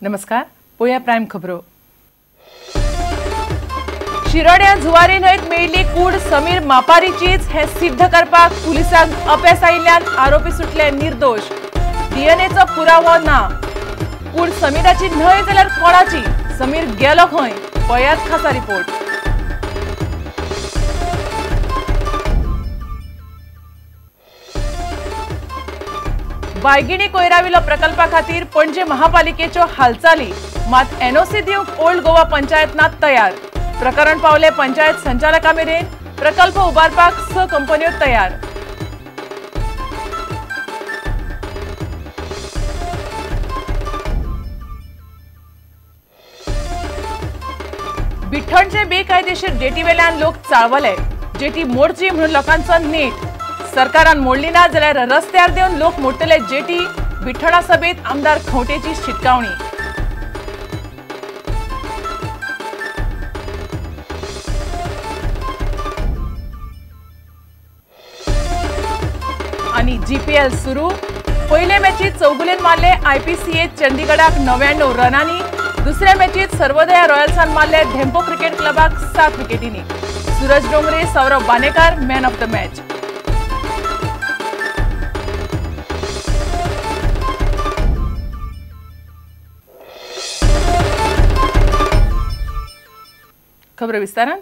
नमस्कार, पोया प्राइम खबरो। शिरोड्या जुवारी न्हंयत मेळिल्ली कूड समीर मापारीचीच हे सिद्ध करपाक पुलिसांक अपेस आयिल्ल्यान आरोपी सुटले निर्दोष। डीएनएचो पुरावो ना। कूड समीराची न्हंय जाल्यार कोणाची? समीर गेलो खंय? पळयात खासा रिपोर्ट। बायगिणी कोयराविलो प्रकल्पा खातीर पणजे महापालिकेच्यो हालचाली मात एनओसी दिवंक ओल्ड गोवा पंचायतना तयार। प्रकरण पावले पंचायत संचालका मेरेन। प्रकल्प उबारपाक 6 कंपन्यो तयार। बिठणचे बेकायदेशीर जेटी वेल्यान लोक चाळवले। जेटी मोडची म्हणून लोकांचो नेट। सरकारान मोडली ना जाल्यार रस्त्यार देवन लोक मोडटले जेटी। बिठणा सभेत आमदार खंवटेची शिटकावणी। आणि जीपीएल सुरू। पयले मॅचीत चौगुलेन मारले आयपीसीए चंडीगडाक 99 रनांनी। दुसऱ्या मॅचीत सर्वोदया रॉयल्सान मारले धेंपो क्रिकेट क्लबाक 7 विकेटींनी। Suraj Dongre, Saurabh Banekar man of the match. खबर विस्तारान।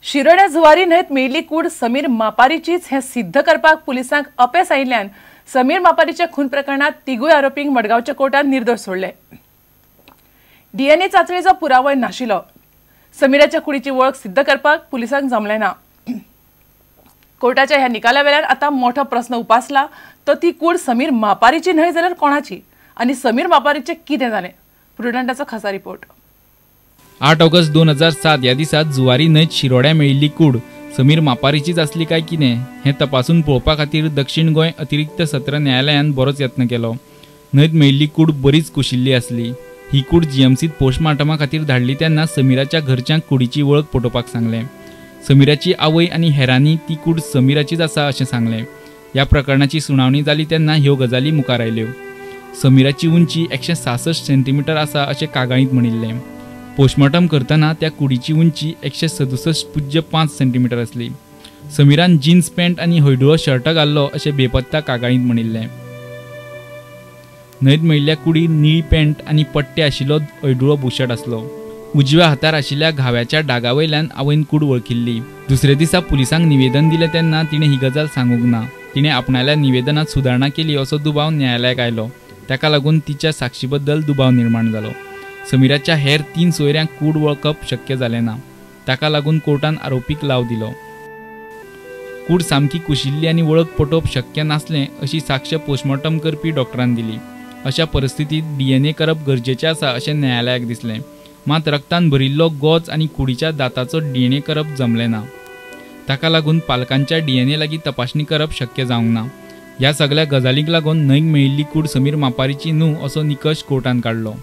शिरोड्या जुवारी न्हंयत मेळिल्ली कूड समीर मापारीचीच हे सिद्ध करपाक पुलिसांक अपेस आयिल्ल्यान समीर मापारीच्या खून प्रकरणात तिगूय आरोपींक मडगांवच्या कोर्टान निर्दोष सोडले। डीएनए चाचणीचो पुरावोय नाशिल्लो। समीराच्या कुडीची वळख सिद्ध करपाक पुलिसांक जमलें ना। कोर्टाच्या ह्या निकाला वेल्यान आता मोठो प्रश्न उपासला तो ती कूड समीर मापारीची न्हंय जाल्यार कोणाची आनी समीर मापारीचे कितें जालें? प्रुडंटाचो खासा रिपोर्ट। 8 ऑगस्ट 2007 या दिसा जुवारी न्हंयत शिरोड्या मेळिल्ली कूड समीर मापारीचीच आसली काय कितें हें तपासून पळोवपा खातीर दक्षिण गोंय अतिरिक्त सत्र न्यायालयान बरोच यत्न केलो। न्हंयत मेळिल्ली कूड बरीच कुशिल्ली आसली। ही कूड जीएमसीत पोस्टमार्टमा खातीर धाडली तेन्ना समीराच्या घरच्यांक कुडीची वळख पटोवपाक सांगलें। समीराची आवय आनी हेरांनी ती कूड समीराचीच आसा अशें सांगलें। ह्या प्रकरणाची सुनावणी जाली तेन्ना ह्यो गजाली मुखार आयल्यो। समीराची उंची 166 सेंटीमीटर आसा अशें कागाळींत म्हणिल्लें। पोस्टमार्टम करतना त्या कुडीची उंची 167.5 सेंटीमीटर असली। समीरान जीन्स पॅन्ट आनी हयडुळो शर्ट घाल्लो अशें बेपत्ता कागाळींत म्हणिल्लें। न्हंयत मेळिल्ल्या कुडीर निळी पॅन्ट आनी पट्टे आशिल्लो हयडुळो बुशर्ट आसलो। उजव्या हातार आशिल्ल्या घाव्याच्या डागावयल्यान आवयन कूड वळखिल्ली। दुसरे दिसा पुलिसांक निवेदन दिलें तेन्ना तिणें ही गजाल सांगूंक ना। तिणें आपणाल्या निवेदनात सुदारणा केली असो दुबाव न्यायालयाक आयलो। ताका लागून तिच्या साक्षीबद्दल दुबाव निर्माण जालो। समीराच्या हेर 3 सोयऱ्यांक कूड वळखप शक्य जालें ना। ताका लागून कोर्टान आरोपीक लाव दिलो। कूड सामकी कुशिल्ली आनी वळख पटोवप शक्य नासलें अशी साक्ष पोस्टमार्टम करपी डॉक्टरान दिली। अशा परिस्थितीत डीएनए करप गरजेचें आसा अशें न्यायालयाक दिसलें। मात रक्तान भरिल्लो गोच आनी कुडीच्या दाताचो डीएनए करप जमलें ना। ताका लागून पालकांच्या डीएनए लागीं तपासणी करप शक्य जावंक ना। ह्या सगळ्या गजालींक लागून न्हंयक मेळिल्ली कूड समीर मापारीची न्हू असो निकश कोर्टान काडलो।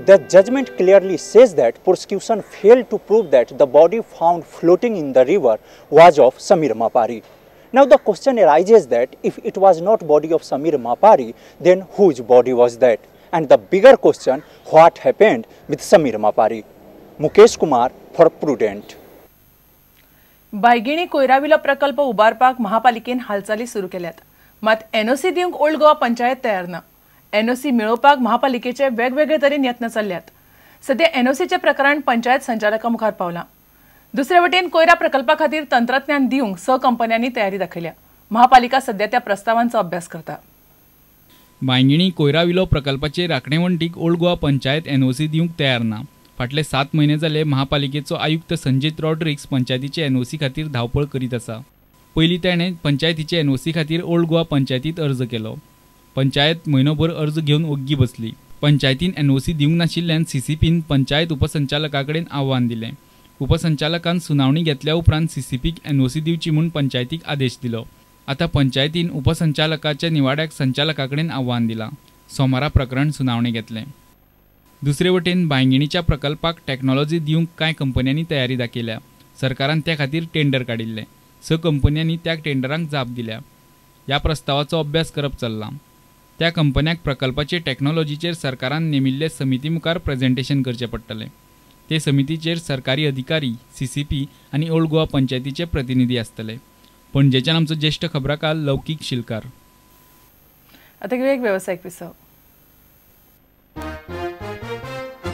The judgment clearly says that prosecution failed to prove that the body found floating in the river was of Samir Mapari. Now the question arises that if it was not body of Samir Mapari, then whose body was that? And the bigger question, what happened with Samir Mapari? Mukesh Kumar for Prudent. बायगिणी कोयराविलो प्रकल्प उबारपाक महापालिकेन हालचाली सुरू केल्यात। मात NOC दिवंक old Goa panchayat तयार ना। NOC मिळवपाक महापालिकेचे वेगवेगळे तरेन यत्न चल्ल्यात। सध्या एनओसीचे प्रकरण पंचायत संचालका मुखार पावला। दुसरे वटेन कोयरा प्रकल्पा खातीर तंत्रज्ञान दिवंक 6 कंपन्यांनी तयारी दाखयल्या। महापालिका सध्या त्या प्रस्तावांचो अभ्यास करता। बायगिणी कोयराविलो प्रकल्पाचे राखणेवंटीक ओल्ड गोवा पंचायत एनओसी दिवंक तयार ना। फाटले 7 महिने जाले महापालिकेचो आयुक्त संजीत रॉड्रिक्स पंचायतीचे एनओसी खातीर धावपळ करीत आसा। पयलीं ताणें पंचायतीचे एनओसी खातीर ओल्ड गोवा पंचायतीत अर्ज केलो। पंचायत म्हयनोभर अर्ज घेवन ओग्गी बसली। पंचायतीन एनओसी दिवंक नाशिल्ल्यान सीसीपीन पंचायत उपसंचालका कडेन आव्हान दिलें। उपसंचालकान सुनावणी घेतल्या उपरांत सीसीपीक एनओसी दिवची म्हूण पंचायतीक आदेश दिलो। आता पंचायतीन उपसंचालकाच्या निवाड्याक संचालका कडेन आव्हान दिलां। सोमारा प्रकरण सुनावणी घेतलें। दुसरे वटेन बायगिणीच्या प्रकल्पाक टॅक्नॉलॉजी दिवंक कांय कंपन्यांनी तयारी दाखयल्या। सरकारान त्या खातीर टेंडर काडिल्लें। 6 कंपन्यांनी त्या टेंडरांक जाप दिल्या। ह्या प्रस्तावाचो अभ्यास करप चल्ला। त्या कंपन्याक प्रकल्पाचे टेक्नॉलॉजीचेर सरकारान नेमिल्ले समिती मुखार प्रेझेंटेशन करचें पडटलें. ते समितीचेर सरकारी अधिकारी, CCP आनी ओल्ड गोवा पंचायतीचे प्रतिनिधी आसतले. पणजेच्यान आमचो ज्येष्ठ खबराकार लौकीक शिलकार. आता घेऊया एक व्यावसायिक विसव.